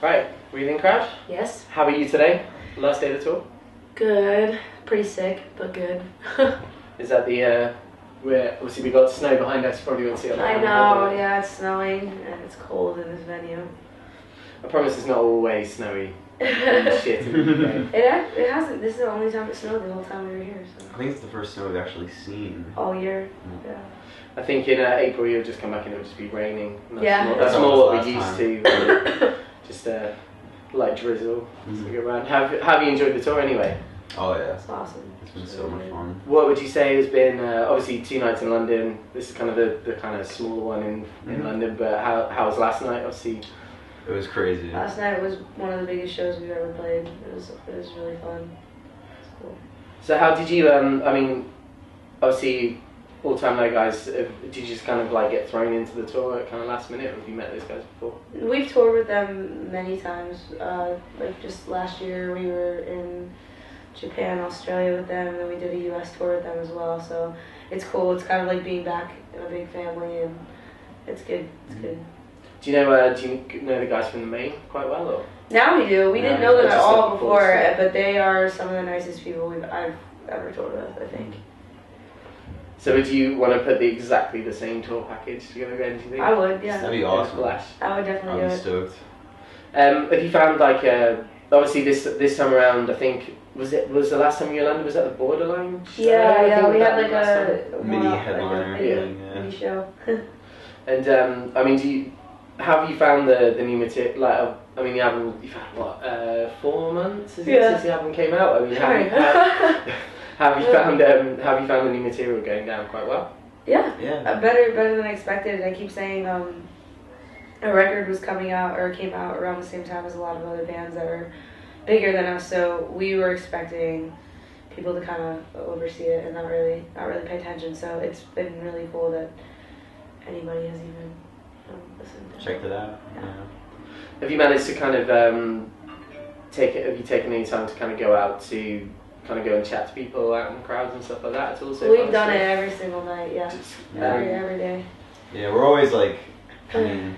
Right, breathing crash. Yes. How are you today? Last day of the tour. Good. Pretty sick, but good. Is that the where obviously we got snow behind us? Probably won't see it. I know. Yeah, it's snowing and it's cold in this venue. I promise it's not always snowy. Shit. It hasn't. This is the only time it snowed the whole time we were here. So. I think it's the first snow we've actually seen. All year. Yeah. I think in April you'll just come back and it'll just be raining. And That's more what we're last used to. Just light drizzle. Mm-hmm. Around. Have you enjoyed the tour anyway? Oh yeah. It's awesome. It's been so much fun. What would you say has been obviously 2 nights in London? This is kind of the kind of smaller one in London, but how was last night? Obviously. It was crazy. Last night was one of the biggest shows we've ever played. It was really fun. It's cool. So how did you? I mean, obviously, all-time low guys. Did you just kind of like get thrown into the tour at kind of last minute, or have you met those guys before? We've toured with them many times. Like just last year, we were in Japan, Australia with them, and then we did a US tour with them as well. So it's cool. It's kind of like being back in a big family, and it's good. It's good. Do you know the guys from the main quite well, or? Now we do. We didn't know them at all before, but they are some of the nicest people I've ever toured with, I think. So would you want to put exactly the same tour package together again, do you think? I would, yeah. That'd be awesome. I would definitely do it. I'm stoked. Have you found like obviously this time around? I think was the last time you were in London? Was that the Borderline show? Yeah. We had like a mini headliner, mini show. And I mean, how have you found the new material? Like, I mean, you've had what 4 months since the album came out. I mean, have you found the new material going down quite well? Yeah. Better than expected. I keep saying a record was coming out or came out around the same time as a lot of other bands that were bigger than us. So we were expecting people to kind of oversee it and not really pay attention. So it's been really cool that anybody has even listened to checked it out. Yeah. Have you managed to kind of have you taken any time to kind of go out to kind of go and chat to people out in the crowds and stuff like that at all? We've done it every single night, every day. Yeah, we're always like, I mean,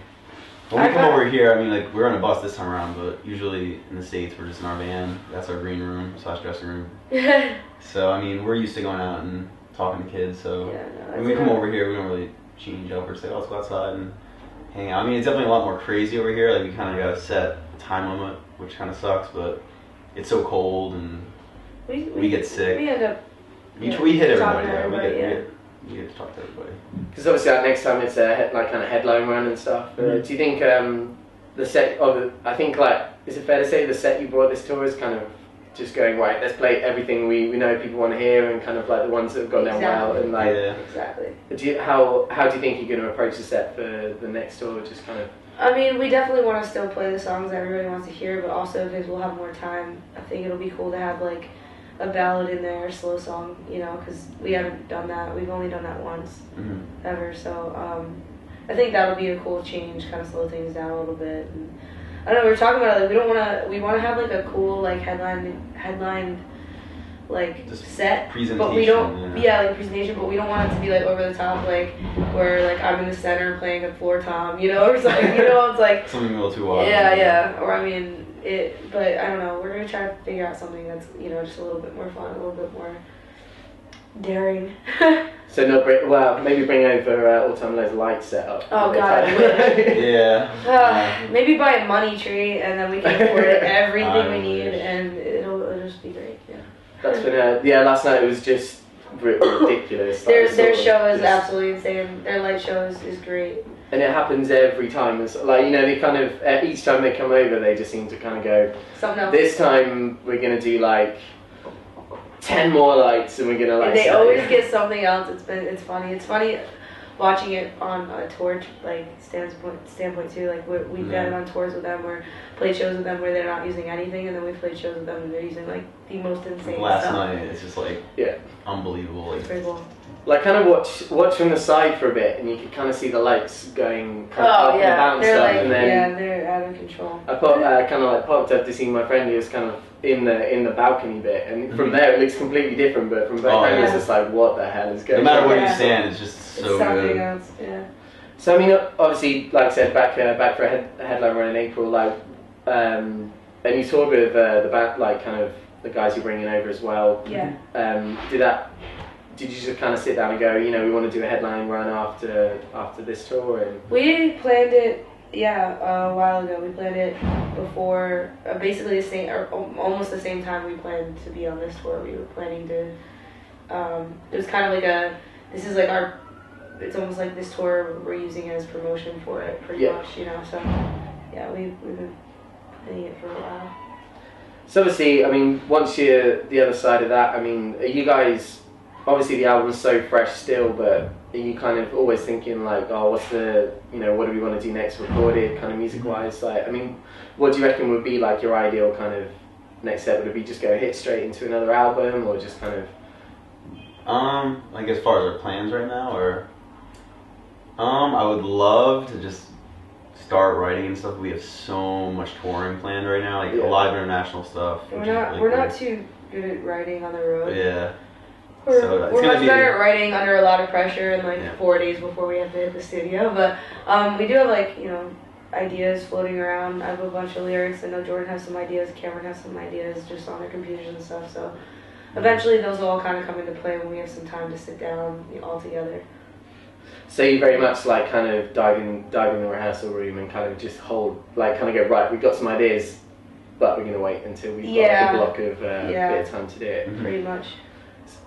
when we come over here, I mean, like, we're on a bus this time around, but usually in the States, we're just in our van. That's our green room / dressing room. So, I mean, we're used to going out and talking to kids, so when we come over here, we don't really change up or say, oh, let's go outside and hang out. I mean, it's definitely a lot more crazy over here. Like, we kind of got a set time limit, which kind of sucks, but it's so cold and we get sick. We end up. We hit everybody. We get to talk to everybody. Because obviously, next time it's a kind of headline run and stuff. Do you think the set I think is it fair to say the set you brought this tour is kind of just going right? Let's play everything we know people want to hear and kind of like the ones that have gone down well and like exactly. How do you think you're going to approach the set for the next tour? Just kind of. I mean, we definitely want to still play the songs that everybody wants to hear, but also because we'll have more time, I think it'll be cool to have like a ballad in there, a slow song, because we haven't done that. We've only done that once ever. So I think that'll be a cool change, kind of slow things down a little bit. And I don't know. We were talking about it. Like we want to have like a cool like headline like just set, presentation, but we don't. Yeah, like a presentation, but we don't want it to be like over the top, like where like I'm in the center playing a floor tom, or something. It's like something a little too wild. Yeah. Or I mean. But I don't know. We're gonna try to figure out something that's just a little bit more fun, a little bit more daring. So maybe bring over all-time lows light setup. Oh God, I wish. Yeah. Maybe buy a money tree and then we can afford everything we need, and it'll just be great. Yeah. That's been last night it was just ridiculous. Their show is absolutely insane. Their light show is great. And it happens every time. It's like, they kind of, each time they come over, they just seem to kind of go, something else. This time we're going to do like 10 more lights and we're going to like... And they always get something else. It's funny. It's funny watching it on a tour like standpoint too. Like we've been on tours with them or played shows with them where they're not using anything, and then we've played shows with them and they're using like the most insane last stuff. Night, it's just like unbelievable. Like, it's pretty cool. Like kind of watch from the side for a bit, and you can kind of see the lights going kind of up and down they're stuff, like, and then they're out of control. I kind of popped up to see my friend who was kind of in the balcony bit, and from there it looks completely different, but from behind it's just like, what the hell is going on? No matter where you stand, it's just so something good. else, yeah. So I mean, obviously, like I said, back for a headline run in April, like and you toured with the band, like kind of the guys you're bringing over as well. Yeah. Did you just kind of sit down and go, you know, we want to do a headline run after this tour? And We planned it, a while ago. We planned it before, basically the same, or almost the same time we planned to be on this tour. We were planning to. It was kind of like this is like our. It's almost like this tour we're using as promotion for it, pretty much, you know. So, yeah, we've been planning it for a while. So obviously, I mean, once you're the other side of that, I mean, are you guys? Obviously, the album's so fresh still, but are you kind of always thinking like, oh, what's the, you know, what do we want to do next, recorded, kind of music-wise? Like, I mean, what do you reckon would be like your ideal kind of next step? Would it be just go hit straight into another album, or just kind of? Like as far as our plans right now, or I would love to just start writing and stuff. We have so much touring planned right now, like a lot of international stuff. We're not too good at writing on the road. Yeah. We're much better at writing under a lot of pressure and like 4 days before we have to hit the studio. But we do have like, you know, ideas floating around. I have a bunch of lyrics. I know Jordan has some ideas. Cameron has some ideas just on their computers and stuff. So eventually those will all kind of come into play when we have some time to sit down all together. So you very much like kind of dive in the rehearsal room and kind of just hold, like kind of go, right, we've got some ideas, but we're going to wait until we've got a block of bit of time to do it. Pretty much.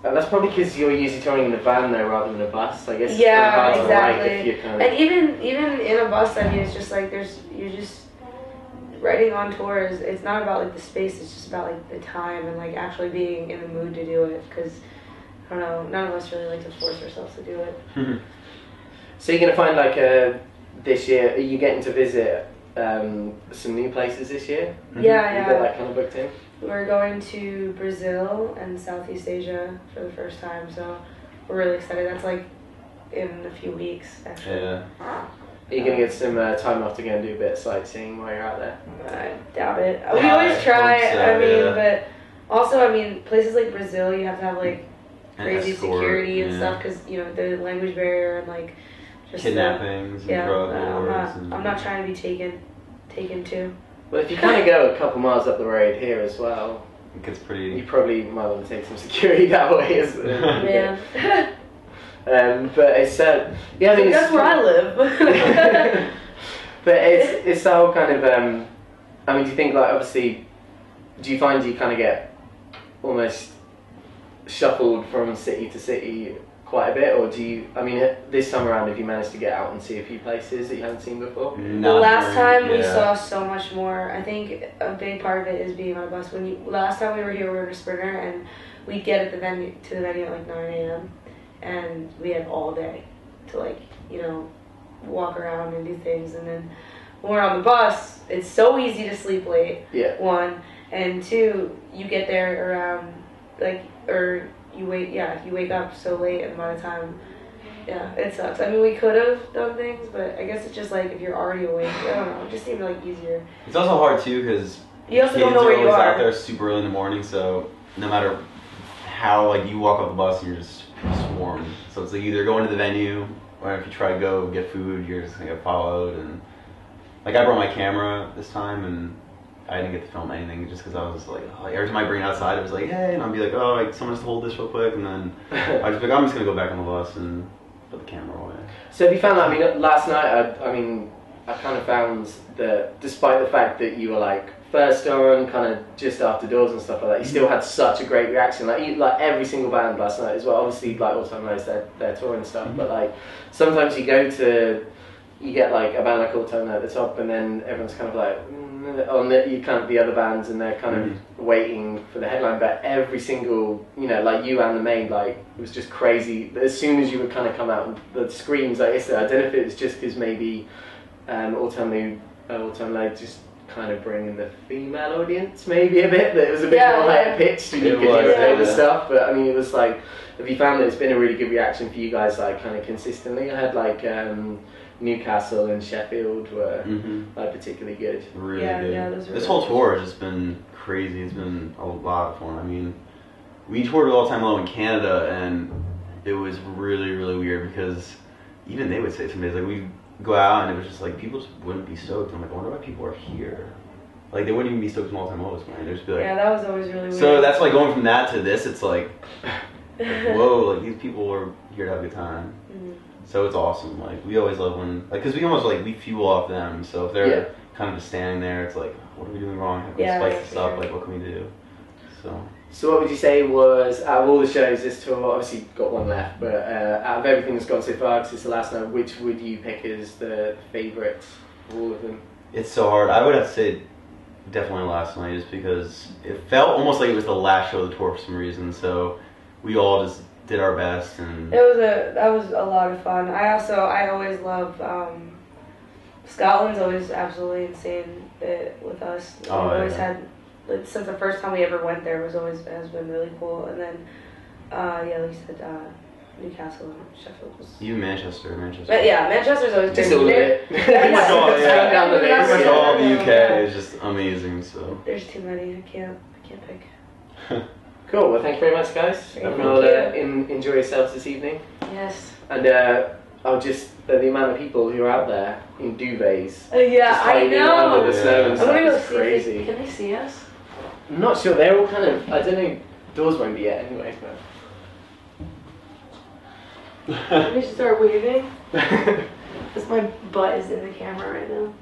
And that's probably because you're usually touring in a van though rather than a bus. I guess it's yeah, kind of hard exactly. to write if you're kind of... And even in a bus, I mean, it's just like you're just writing on tours. It's not about like the space. It's just about like the time and like actually being in the mood to do it. Because I don't know, none of us really like to force ourselves to do it. So you're gonna find like this year, are you getting to visit some new places this year? Yeah. You got that kind of booked in? We're going to Brazil and Southeast Asia for the first time, so we're really excited. That's like in a few weeks, actually. Yeah. Are you going to get some time off to go and do a bit of sightseeing while you're out there? I doubt it. We always try, but also, places like Brazil, you have to have like crazy security and stuff, because, you know, the language barrier and like just kidnappings and drug wars. I'm not trying to be taken too. Well, if you kind of go a couple miles up the road here as well, it gets pretty... You probably might want to take some security that way as well. Yeah. But it's I think that's where I live. But it's the whole kind of do you think, like, obviously, do you find you kind of get almost shuffled from city to city quite a bit, or do you, this time around, have you managed to get out and see a few places that you haven't seen before? The last time we saw so much more. I think a big part of it is being on a bus. Last time we were here, we were in a Sprinter, and we'd get to the venue at like 9 a.m. and we had all day to, like, you know, walk around and do things. And then when we're on the bus, it's so easy to sleep late. Yeah. One, and two, you get there around you wake up so late, and by the time, it sucks. We could have done things, but I guess it's just like if you're already awake, I don't know, it just seemed like easier. It's also hard too, because you also don't know where you are. Out there super early in the morning, so no matter how, like, you walk off the bus and you're just swarmed. So it's like either going to the venue, or if you try to go get food, you're just gonna get followed. And like, I brought my camera this time, and I didn't get to film anything just because I was like, every time I bring it outside, it was like, hey, and I'd be like, oh, like, someone has to hold this real quick, and then I was like, I'm just gonna go back on the bus and put the camera away. So have you found that? Last night, I kind of found that despite the fact that you were like first on, kind of just after doors and stuff like that, you still had such a great reaction. Like every single band last night as well. Obviously, like All Time Lows, their tour and stuff, but like sometimes you get like a band like All Time Low at the top, and then everyone's kind of like the other bands, and they're kind of waiting for the headline. But every single, like you and the main, like, it was just crazy. As soon as you would kind of come out, the screams, like, I don't know if it was just because maybe All Time Low just kind of bringing the female audience maybe a bit, that it was a bit more higher pitched and you could hear the stuff. But it was like, have you found that it's been a really good reaction for you guys, like, kind of consistently? I had like Newcastle and Sheffield were like particularly good. Really good. Yeah, this whole tour has just been crazy. It's been a lot of fun. We toured with All Time Low in Canada, and it was really, really weird, because even they would say some days, like, we go out and it was just like, people just wouldn't be stoked. I'm like, I wonder why people are here. like they wouldn't even be stoked small time O's, man. They'd just be like, Yeah, that was always really weird. So that's like going from that to this. It's like, whoa, like these people are here to have a good time. Mm-hmm. So it's awesome. Like we always love when, like, because we almost like we fuel off them. So if they're kind of just standing there, it's like, what are we doing wrong? How can we spice this up? Like, what can we do? So what would you say was, out of all the shows this tour, obviously you've got one left, but out of everything that's gone so far, because it's the last night, which would you pick as the favourite of all of them? It's so hard. I would have to say definitely last night, just because it felt almost like it was the last show of the tour for some reason. So we all just did our best, and that was a lot of fun. I always love Scotland's always absolutely insane with us. We've always had, like, since the first time we ever went there, has been really cool. And then like you said, Newcastle and Sheffield was. Even Manchester. But yeah, Manchester's always just a little bit. Pretty much all the UK is just amazing. So there's too many. I can't pick. Cool. Well, thank you very much, guys. Thank We'll you. enjoy yourselves this evening. Yes. And the amount of people who are out there in duvets. Yeah, I know. Under the snow and I'm stuff gonna go is crazy. Can they see us? I'm not sure. They're all kind of. I don't know. Doors won't be yet anyway. Let me start waving. Because my butt is in the camera right now.